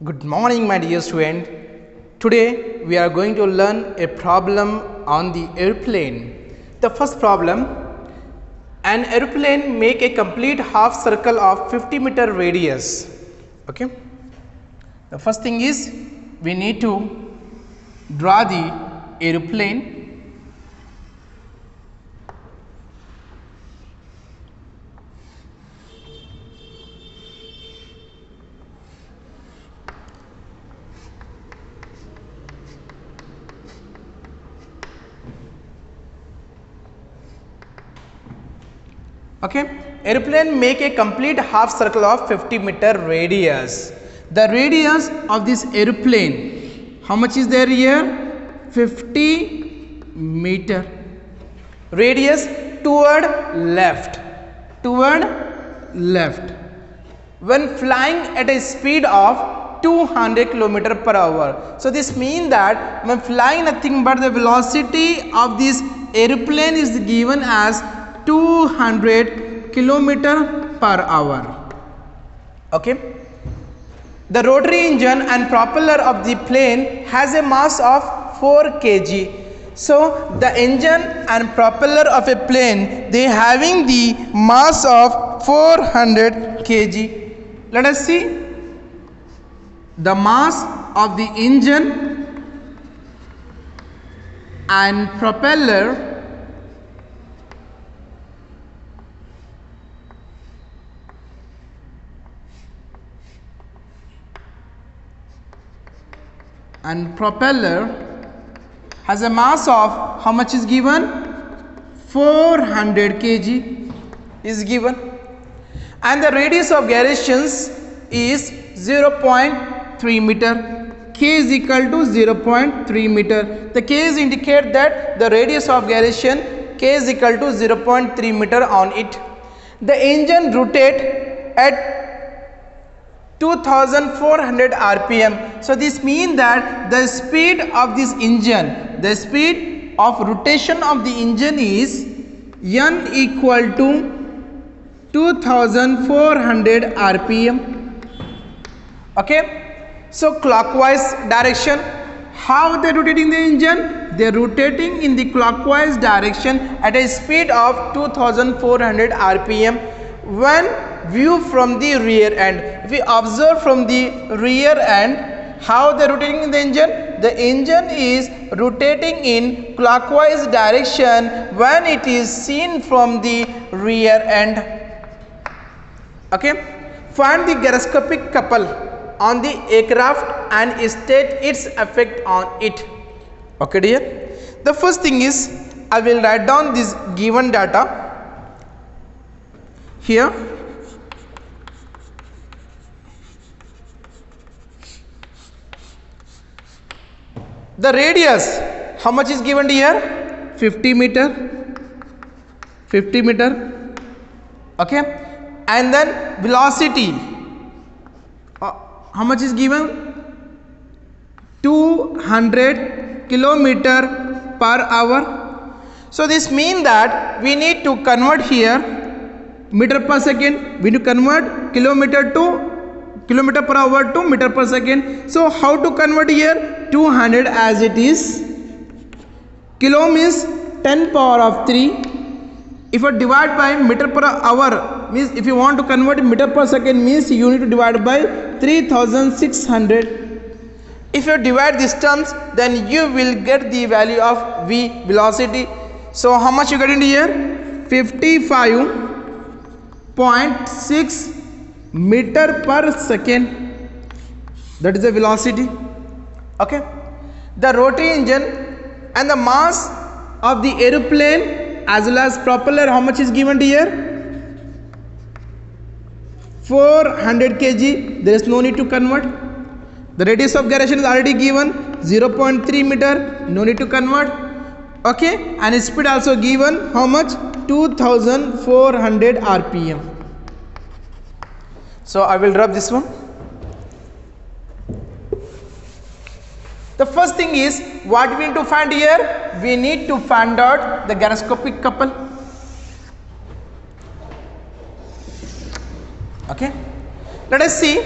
Good morning, my dear student. Today we are going to learn a problem on the airplane. The first problem: an airplane make a complete half circle of 50-meter radius. Okay. The first thing is we need to draw the airplane. Okay, airplane make a complete half circle of 50-meter radius. The radius of this airplane, how much is there here? 50 meter. Radius toward left. When flying at a speed of 200 km per hour. So this means that when flying nothing but the velocity of this airplane is given as 200 km per hour. Okay. The rotary engine and propeller of the plane has a mass of 4 kg. So the engine and propeller of a plane, they having the mass of 400 kg. Let us see the mass of the engine and propeller has a mass of how much is given? 400 kg is given, and the radius of gyrations is 0.3 meter. K is equal to 0.3 meter. The K is indicate that the radius of gyration K is equal to 0.3 meter on it. The engine rotate at 2400 rpm. So this means that the speed of this engine, the speed of rotation of the engine is n equal to 2400 rpm. Okay. So clockwise direction, how they rotating the engine? They are rotating in the clockwise direction at a speed of 2400 rpm. When view from the rear end, if we observe from the rear end, how they are rotating in the engine? The engine is rotating in clockwise direction when it is seen from the rear end. Okay. Find the gyroscopic couple on the aircraft and state its effect on it. Okay dear. The first thing is I will write down this given data here. The radius, how much is given here? 50 meter. Okay. And then velocity, how much is given? 200 km per hour. So this means that we need to convert here meter per second. We need to convert kilometer per hour to meter per second. So how to convert here? 200 as it is. Kilo means 10 power of 3. If you divide by meter per hour, means if you want to convert meter per second, means you need to divide by 3600. If you divide these terms, then you will get the value of v, velocity. So how much you get in here? 55.6 meter per second. That is the velocity. Okay. The rotary engine and the mass of the airplane as well as propeller, how much is given here? 400 kg. There is no need to convert. The radius of gyration is already given, 0.3 meter. No need to convert. Okay. And speed also given, how much? 2400 rpm. So I will rub this one. The first thing is what we need to find here? We need to find out the gyroscopic couple. Okay. Let us see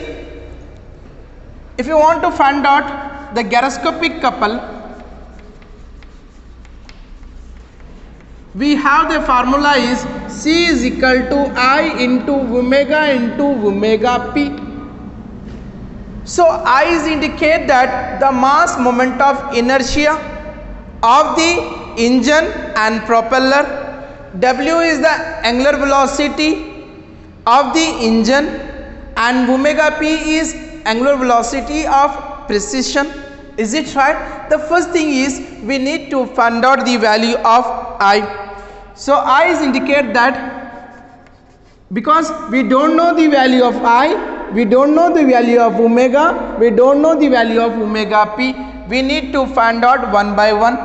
If you want to find out the gyroscopic couple, we have the formula is C is equal to I into omega P. So I is indicate that the mass moment of inertia of the engine and propeller. W is the angular velocity of the engine, and omega P is angular velocity of precision. Is it right? The first thing is we need to find out the value of I. So I is indicate that because we don't know the value of I, we don't know the value of omega, we don't know the value of omega P, we need to find out one by one.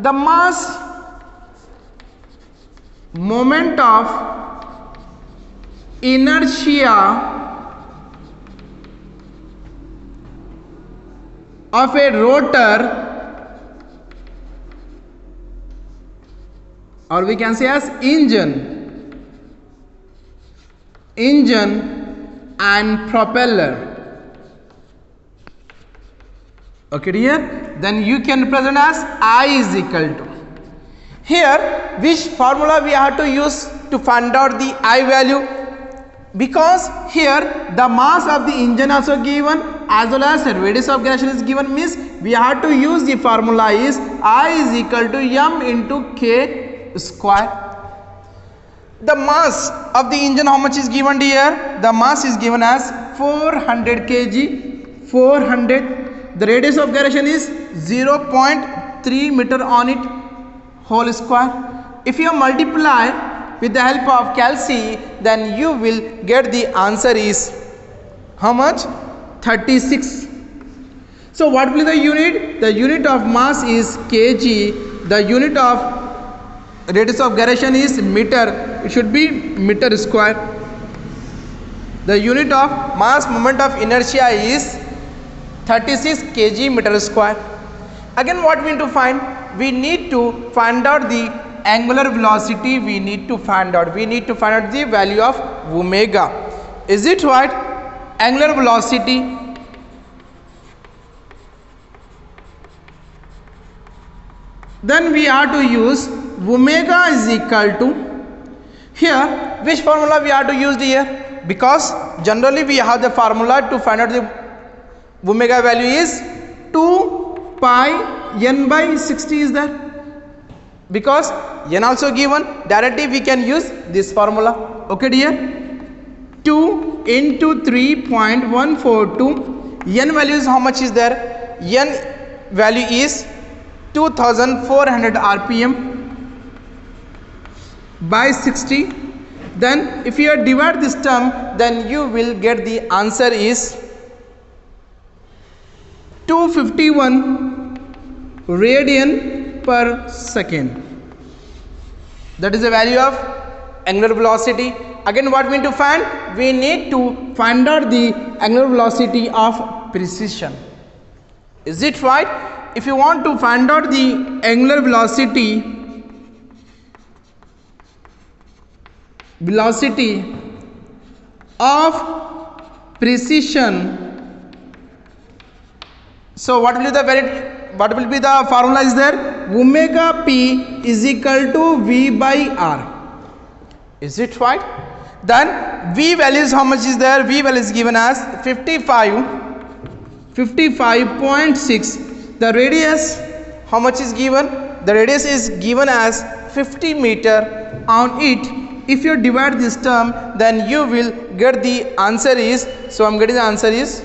The mass moment of inertia of a rotor, or we can say as engine and propeller. Okay dear, then you can represent as I is equal to. Here which formula we have to use to find out the I value? Because here the mass of the engine also given as well as the radius of gyration is given, means we have to use the formula is I is equal to m into k square. The mass of the engine how much is given here? The mass is given as 400 kg, 400. The radius of gyration is 0.3 meter on it whole square. If you multiply with the help of calci, then you will get the answer is how much? 36. So what will be the unit? The unit of mass is kg. The unit of radius of gyration is meter. It should be meter square. The unit of mass moment of inertia is 36 kg meter square. Again what we need to find? We need to find out the angular velocity. We need to find out the value of omega. Is it right? Angular velocity. Then we have to use omega is equal to, here which formula we have to use here? Because generally we have the formula to find out the omega value is 2 pi n by 60 is there. Because n also given, directly we can use this formula. Okay dear, 2 into 3.142, n value is how much is there? N value is 2400 rpm by 60. Then if you divide this term, then you will get the answer is 251 radian per second. That is the value of angular velocity. Again what we need to find? We need to find out the angular velocity of precision. Is it right? If you want to find out the angular velocity of precision, so what will be the formula is there? Omega P is equal to V by R. Is it right? Then V value is how much is there? V value is given as 55.6. The radius how much is given? The radius is given as 50 meter on it. If you divide this term, then you will get the answer is, so I am getting the answer is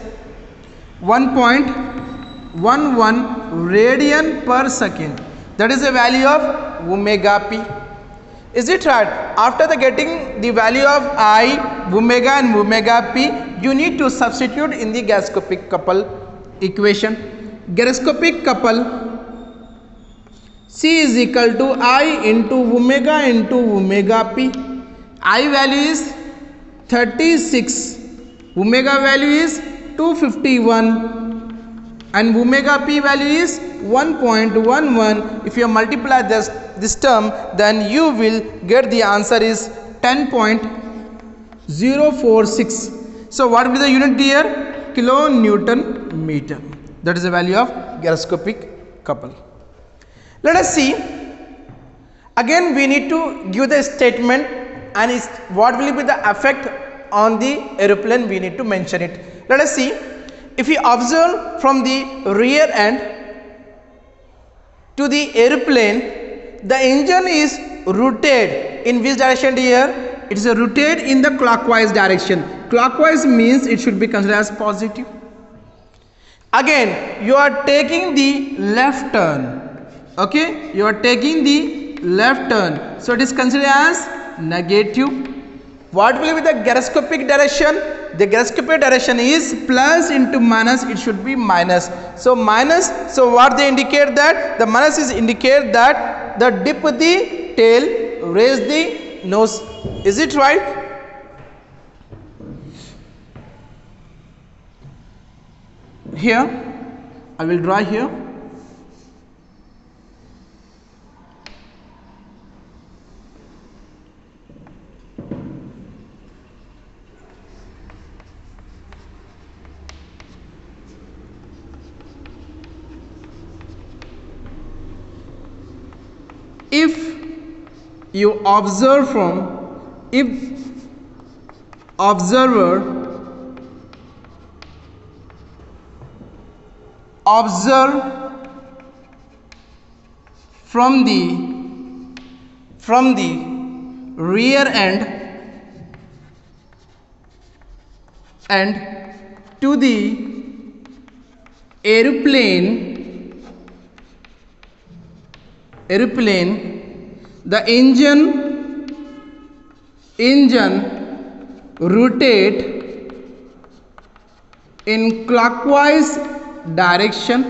1.11 radian per second. That is the value of omega P. Is it right? After getting the value of I, omega and omega P, you need to substitute in the gyroscopic couple equation. Gyroscopic couple C is equal to I into omega P. I value is 36, omega value is 251 and omega P value is 1.11. If you multiply this term, then you will get the answer is 10.046. So what will be the unit here? Kilonewton meter. That is the value of gyroscopic couple. Let us see. Again we need to give the statement, and what will be the effect on the aeroplane, we need to mention it. Let us see. If we observe from the rear end to the aeroplane, the engine is rotated in which direction here? It is rotated in the clockwise direction. Clockwise means it should be considered as positive. Again you are taking the left turn, okay, you are taking the left turn, so it is considered as negative. What will be the gyroscopic direction? The gyroscopic direction is plus into minus, it should be minus. So minus, so what they indicate that? The minus is indicate that the dip the tail, raise the nose. Is it right? Here I will draw here. If you observe from, if observer observe from the rear end and to the aeroplane, the engine rotate in clockwise direction,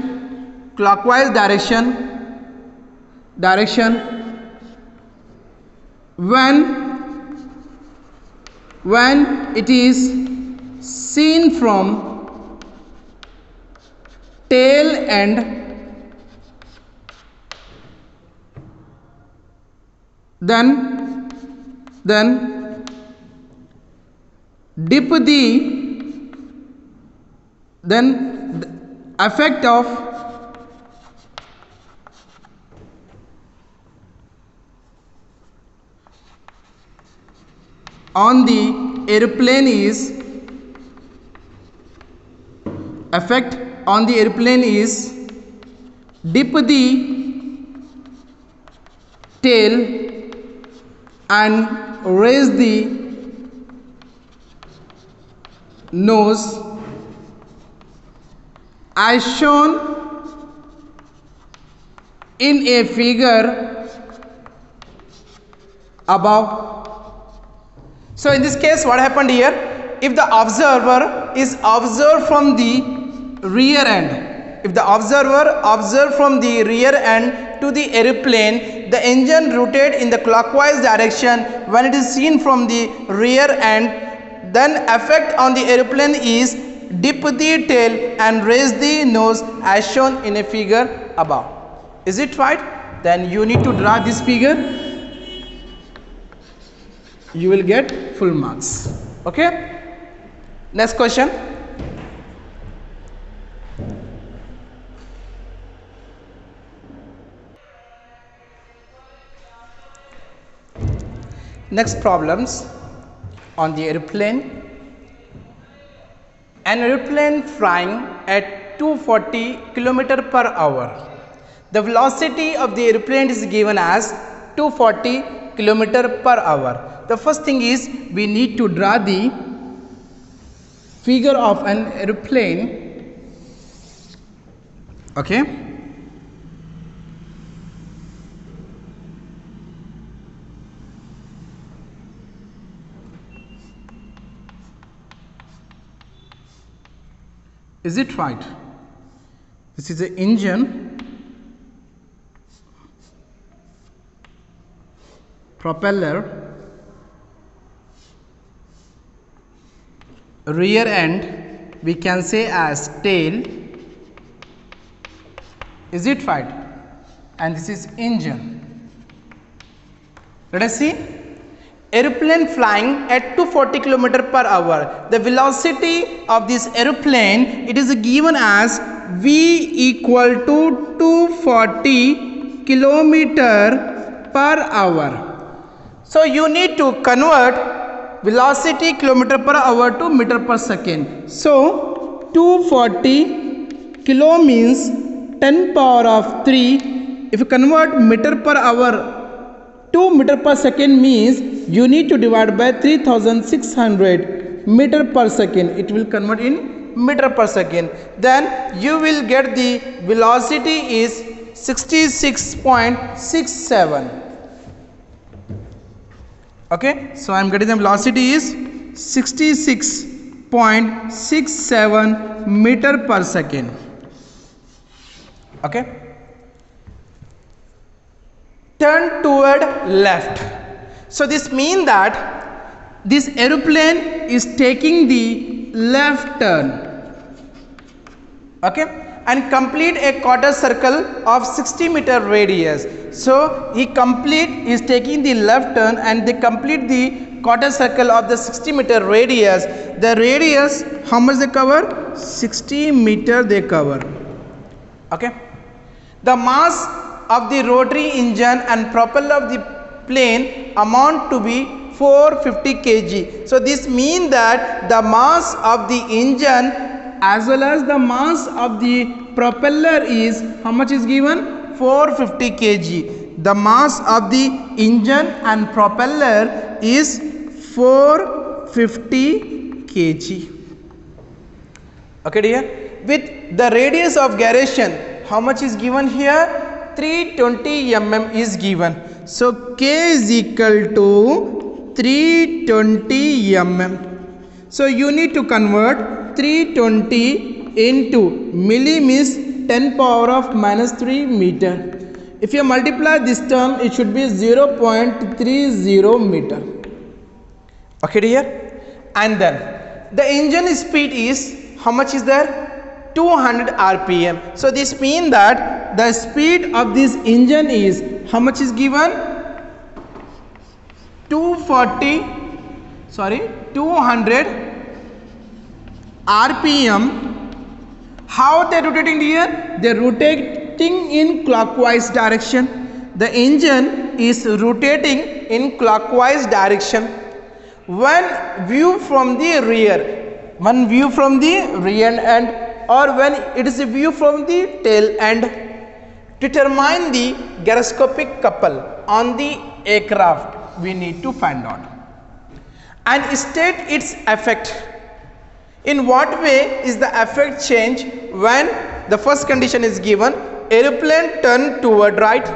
when it is seen from tail end, then dip the, then the effect of on the airplane is, effect on the airplane is dip the tail and raise the nose as shown in a figure above. So in this case what happened here? If the observer is observed from the rear end, if the observer observed from the rear end to the airplane, the engine rotated in the clockwise direction when it is seen from the rear end, then effect on the airplane is dip the tail and raise the nose as shown in a figure above. Is it right? Then you need to draw this figure. You will get full marks. Okay? Next question. Next problems on the airplane. An airplane flying at 240 km per hour. The velocity of the airplane is given as 240 km per hour. The first thing is we need to draw the figure of an airplane. Okay. Is it right? This is the engine, propeller, rear end we can say as tail. Is it right? And this is engine. Let us see. aeroplane flying at 240 kilometer per hour. The velocity of this aeroplane, it is given as v equal to 240 kilometer per hour. So you need to convert velocity kilometer per hour to meter per second. So 240 kilo means 10 power of 3. If you convert meter per hour to meter per second means you need to divide by 3600 meter per second. It will convert in meter per second. Then you will get the velocity is 66.67. Okay, so I am getting the velocity is 66.67 meter per second. Okay, turn toward left. So this means that this aeroplane is taking the left turn. Okay, and complete a quarter circle of 60 meter radius. So he is taking the left turn and they complete the quarter circle of the 60 meter radius. The radius, how much they cover? 60 meter they cover. Okay, the mass of the rotary engine and propeller of the plane amount to be 450 kg. So this means that the mass of the engine as well as the mass of the propeller is, how much is given? 450 kg. The mass of the engine and propeller is 450 kg. Okay dear, with the radius of gyration, how much is given here? 320 mm is given. So K is equal to 320 mm. So you need to convert 320 into milli means 10 power of minus 3 meter. If you multiply this term, it should be 0.30 meter. Okay dear, and then the engine speed is, how much is there? 200 rpm. So this means that the speed of this engine is, how much is given? 200 rpm. How they rotating here? They rotating in clockwise direction. The engine is rotating in clockwise direction. When view from the rear end, or when it is a view from the tail end, determine the gyroscopic couple on the aircraft we need to find out and state its effect. In what way is the effect change when the first condition is given, aeroplane turn toward right.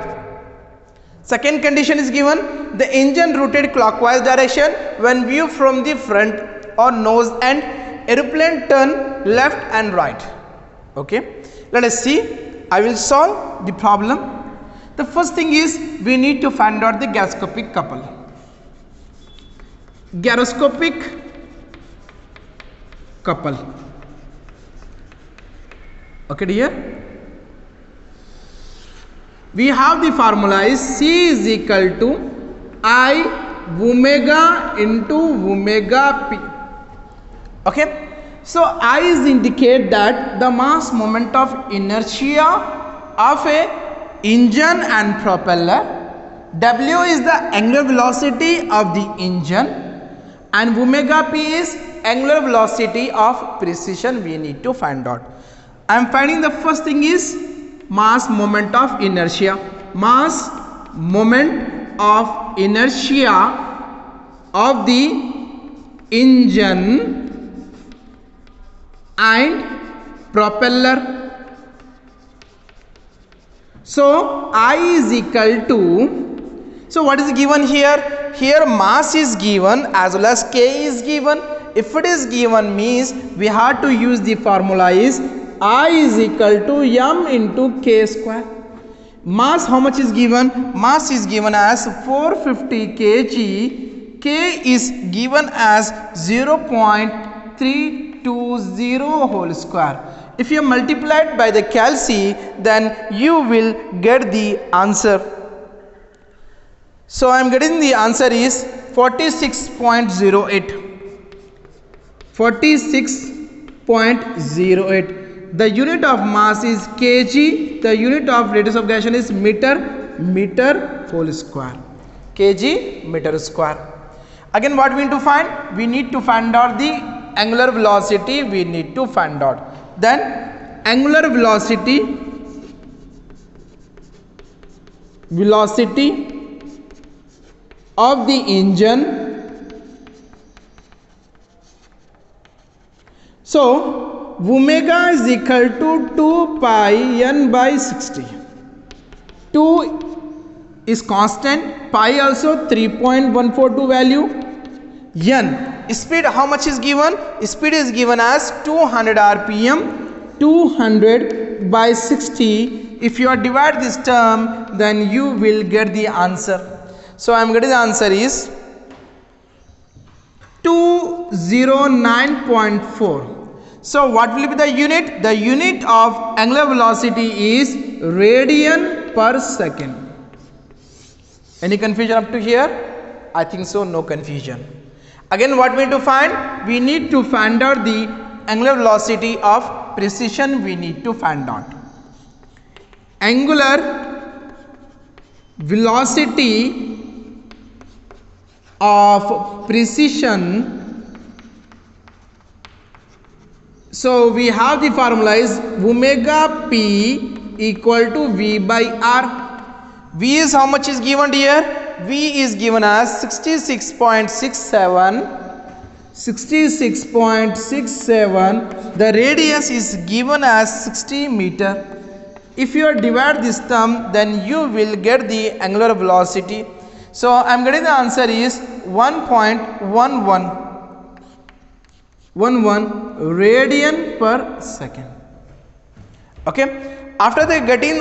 Second condition is given, the engine rotate clockwise direction when view from the front or nose end, aeroplane turn left and right. Okay, let us see. I will solve the problem. The first thing is we need to find out the gyroscopic couple. Gyroscopic couple. Okay dear, we have the formula is C is equal to I omega into omega p. Okay, so I is indicate that the mass moment of inertia of a engine and propeller. W is the angular velocity of the engine and omega p is angular velocity of precision we need to find out. I am finding the first thing is mass moment of inertia. Mass moment of inertia of the engine and propeller. So I is equal to, so what is given here? Here mass is given as well as K is given. If it is given means we have to use the formula is I is equal to m into K square. Mass how much is given? Mass is given as 450 kg. K is given as 0.320 whole square. If you multiply it by the calci, then you will get the answer. So I am getting the answer is 46.08. 46.08. The unit of mass is kg. The unit of radius of gyration is meter. Meter whole square. Kg meter square. Again, what we need to find? We need to find out the angular velocity. We need to find out. Then angular velocity of the engine. So omega is equal to 2 pi n by 60. 2 is constant, pi also 3.142 value. N speed, how much is given? Speed is given as 200 rpm. 200 by 60. If you are divide this term, then you will get the answer. So I am getting the answer is 209.4. So what will be the unit? The unit of angular velocity is radian per second. Any confusion up to here? I think so, no confusion. Again, what we need to find? We need to find out the angular velocity of precision. We need to find out angular velocity of precision. So we have the formula is omega p equal to v by r. V is how much is given here? V is given as 66.67. 66.67. The radius is given as 60 meter. If you divide this term, then you will get the angular velocity. So I am getting the answer is 1.11 radian per second. Okay. After the getting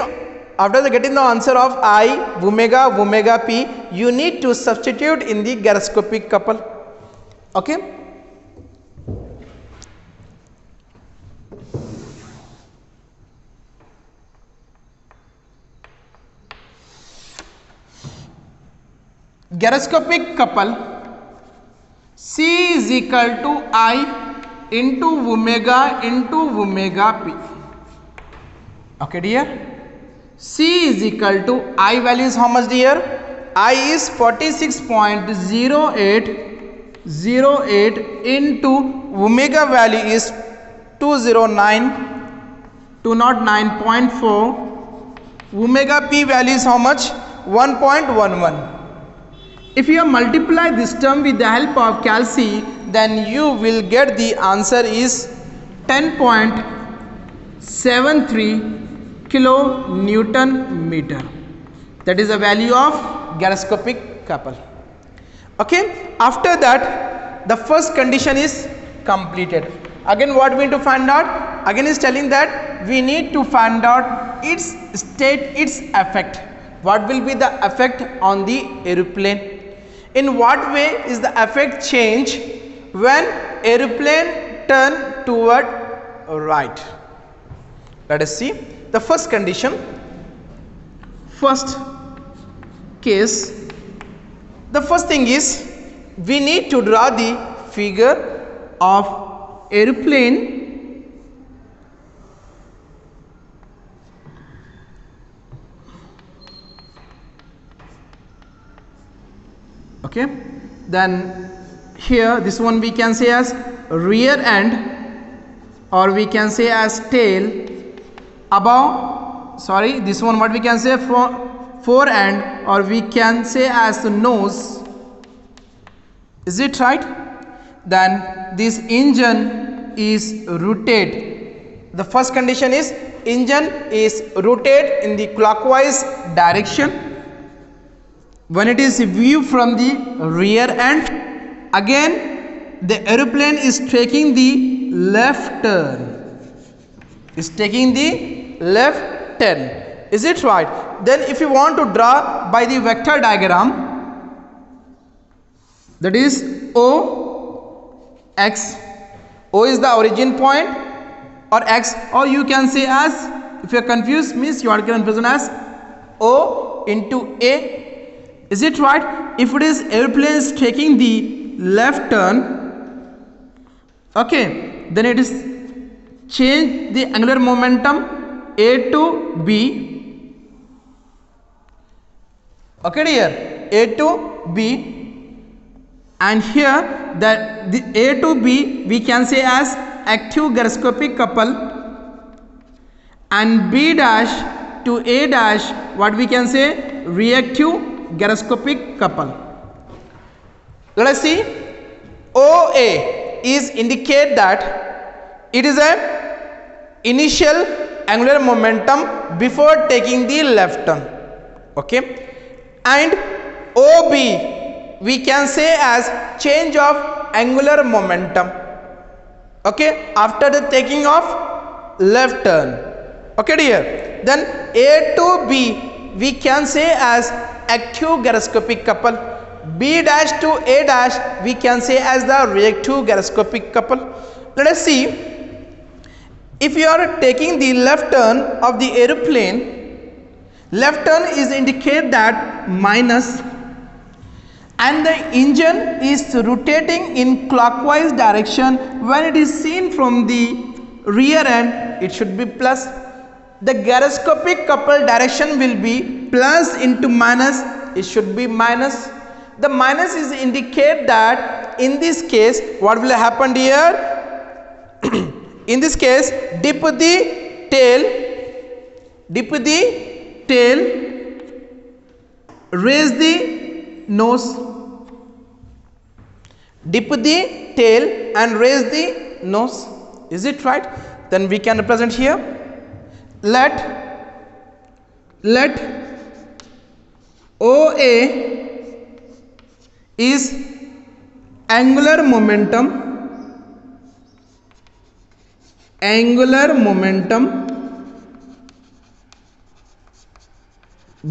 the answer of I, omega p, you need to substitute in the gyroscopic couple. Okay. Gyroscopic couple, C is equal to I into omega p. Okay dear. C is equal to I value is how much dear? I is 46.0808 into omega value is 209.4. Omega p value is how much? 1.11. If you multiply this term with the help of calci, then you will get the answer is 10.73 kilonewton meter. That is the value of gyroscopic couple. Okay. After that, the first condition is completed. Again, what we need to find out? Again is telling that we need to find out its state, its effect. What will be the effect on the aeroplane? In what way is the effect change when aeroplane turn toward right? Let us see the first condition. First case, the first thing is we need to draw the figure of aeroplane okay. Then here this one we can say as rear end, or we can say as tail. Above, sorry, this one what we can say fore end, or we can say as the nose. Is it right? Then this engine is rotate. The first condition is engine is rotate in the clockwise direction when it is viewed from the rear end. Again, the aeroplane is taking the left turn. Is taking the left turn. Is it right? Then if you want to draw by the vector diagram, that is O, X. O is the origin point, or X, or you can say as, if you are confused, means you are confused as O into A. Is it right? If it is airplane is taking the left turn, okay, then it is change the angular momentum A to B. Okay dear, A to B, and here that the A to B we can say as active gyroscopic couple, and B dash to A dash what we can say reactive gyroscopic couple. Let us see. OA is indicate that it is a initial angular momentum before taking the left turn, okay, and OB we can say as change of angular momentum, okay, after the taking of left turn, okay dear. Then A to B we can say as active gyroscopic couple, B dash to A dash we can say as the reactive gyroscopic couple. Let us see, if you are taking the left turn of the aeroplane, left turn is indicate that minus, and the engine is rotating in clockwise direction. When it is seen from the rear end, it should be plus. The gyroscopic couple direction will be plus into minus, it should be minus. The minus is indicate that in this case what will happen here? In this case, dip the tail, raise the nose, dip the tail and raise the nose. Is it right? Then we can represent here. Let OA is angular momentum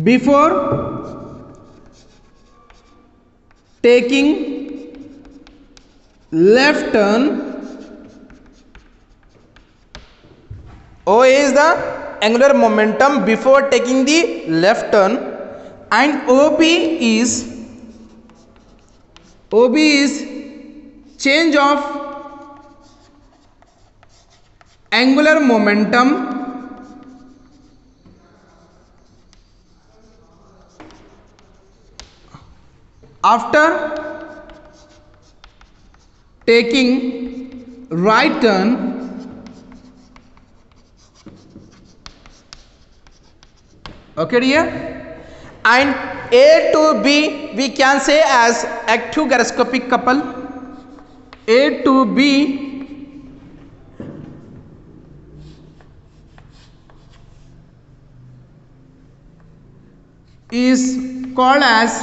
before taking left turn. OA is the angular momentum before taking the left turn, and OB is change of angular momentum after taking right turn. Okay dear, and A to B we can say as active gyroscopic couple. A to B is called as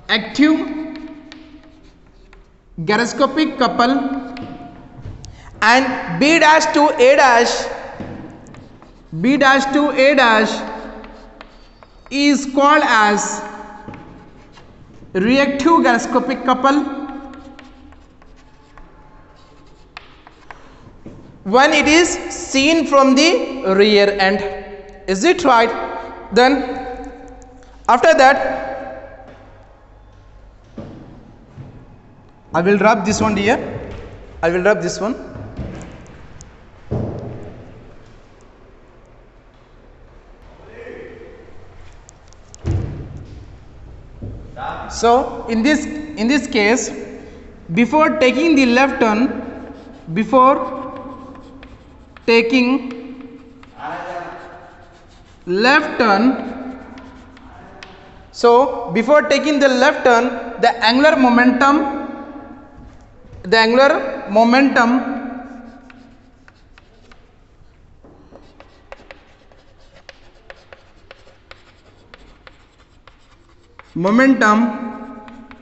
active gyroscopic couple, and B dash to A dash is called as reactive gyroscopic couple when it is seen from the rear end. Is it right? Then after that I will rub this one here. I will rub this one. So in this case, before taking the left turn, so before taking the left turn, the angular momentum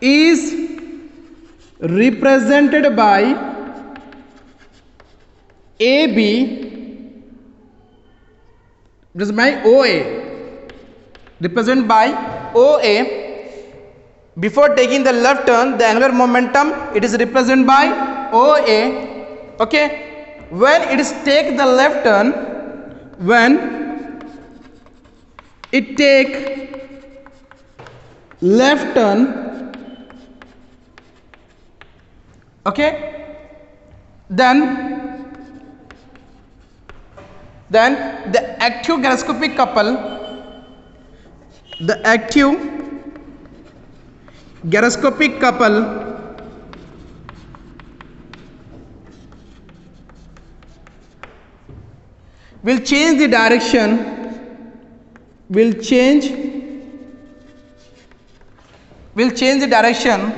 is represented by AB, this is my OA, represented by OA. Before taking the left turn, the angular momentum it is represented by OA. Okay, when it is take the left turn, when it take left turn, okay, then the active gyroscopic couple, the active gyroscopic couple will change the direction, will change the direction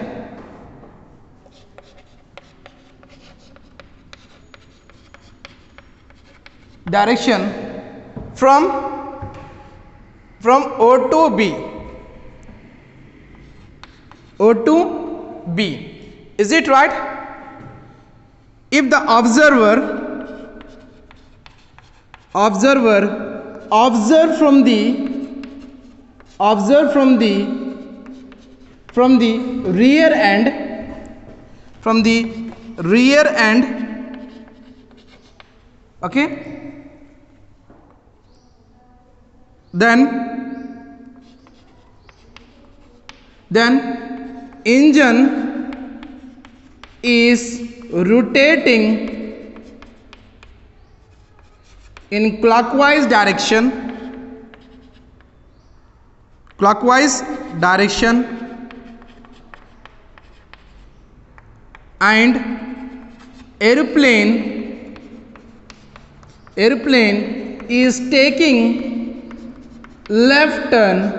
from O to B. O to B. Is it right? If the observer observe from the rear end, okay, then engine is rotating in clockwise direction, and airplane is taking left turn,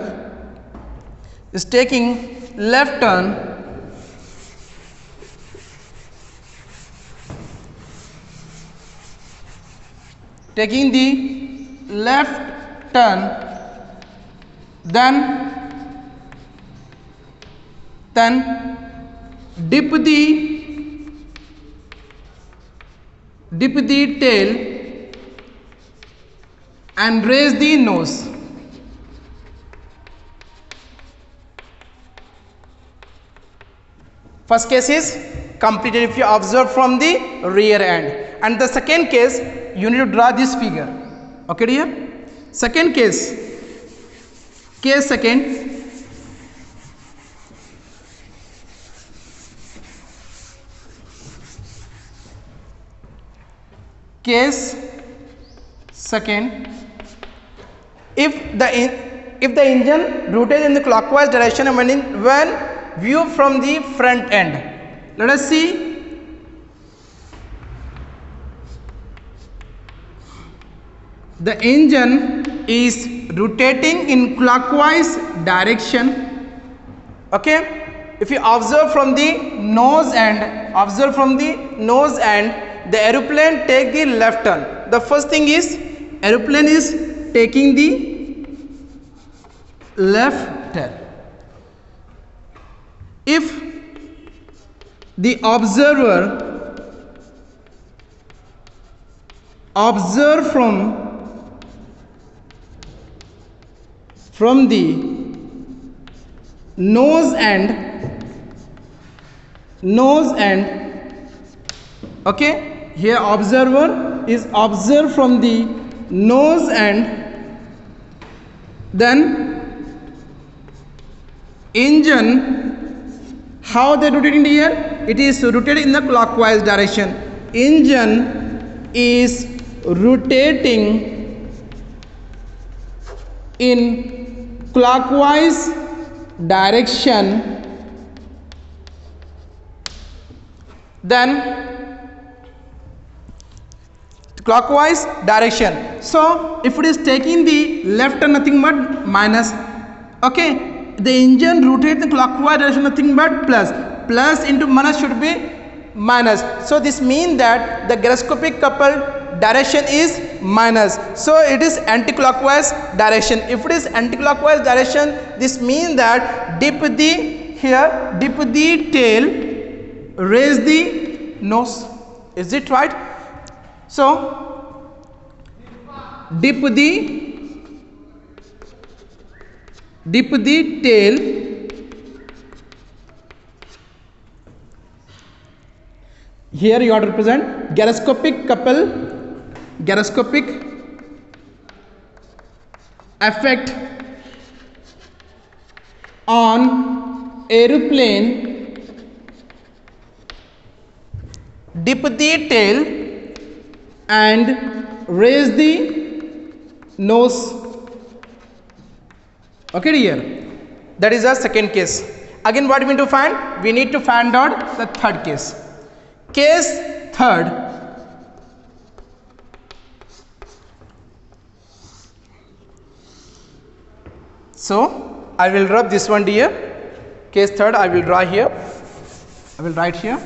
taking the left turn, then dip the tail and raise the nose. First case is completed if you observe from the rear end, and the second case you need to draw this figure. Okay dear? Second case second, if the engine rotates in the clockwise direction and when view from the front end, let us see. The engine is rotating in clockwise direction, okay. If you observe from the nose end, the aeroplane take the left turn. The first thing is aeroplane is taking the left turn. If the observer observe from the nose end, okay, here observer is observed from the nose end, then engine, how they rotate in the air? It is rotated in the clockwise direction. Engine is rotating in clockwise direction, so if it is taking the left turn, nothing but minus, okay. The engine rotates in clockwise direction, nothing but plus into minus should be minus, so this means that the gyroscopic couple direction is minus, so it is anti-clockwise direction. If it is anti-clockwise direction, this means that dip the tail, raise the nose. Is it right? So dip the tail, here you have to represent gyroscopic couple, gyroscopic effect on aeroplane dip the tail and raise the nose. Okay dear, that is the second case. Again what we need to find? We need to find out the third case. Case third, so I will draw this one dear. Case third I will draw here. I will write here.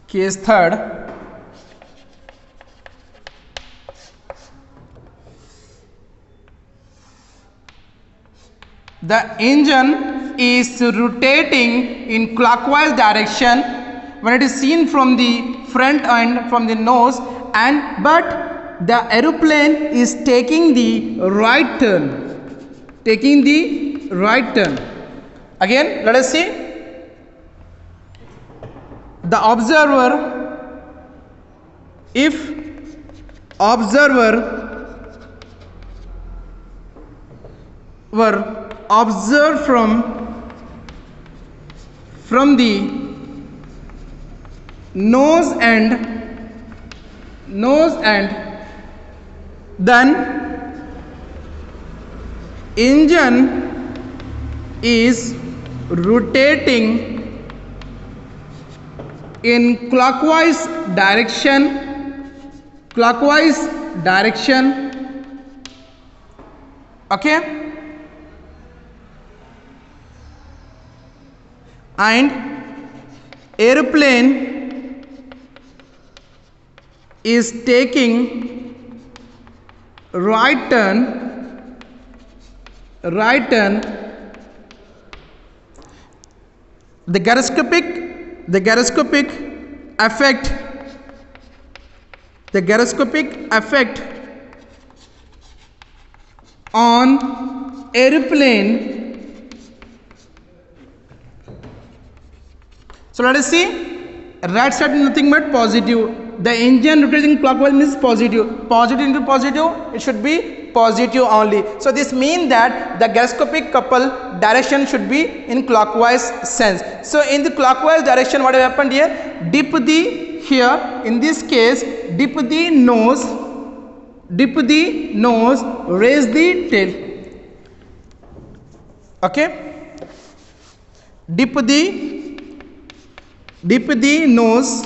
Case third, the engine is rotating in clockwise direction when it is seen from the front and from the nose, and but the aeroplane is taking the right turn. Taking the right turn. Again let us see. The observer, if observer were observed from the nose and then engine is rotating in clockwise direction, okay, and aeroplane is taking right turn. The gyroscopic effect on aeroplane. So let us see. Right side is nothing but positive. The engine rotating clockwise means positive. Positive into positive, it should be positive only. So this means that the gyroscopic couple direction should be in clockwise sense. So in the clockwise direction, what have happened here? Dip the, here in this case, dip the nose, raise the tail. Okay, dip the nose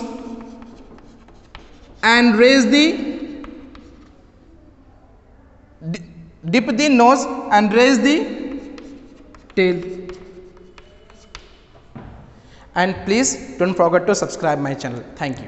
and raise the tail. And please don't forget to subscribe my channel. Thank you.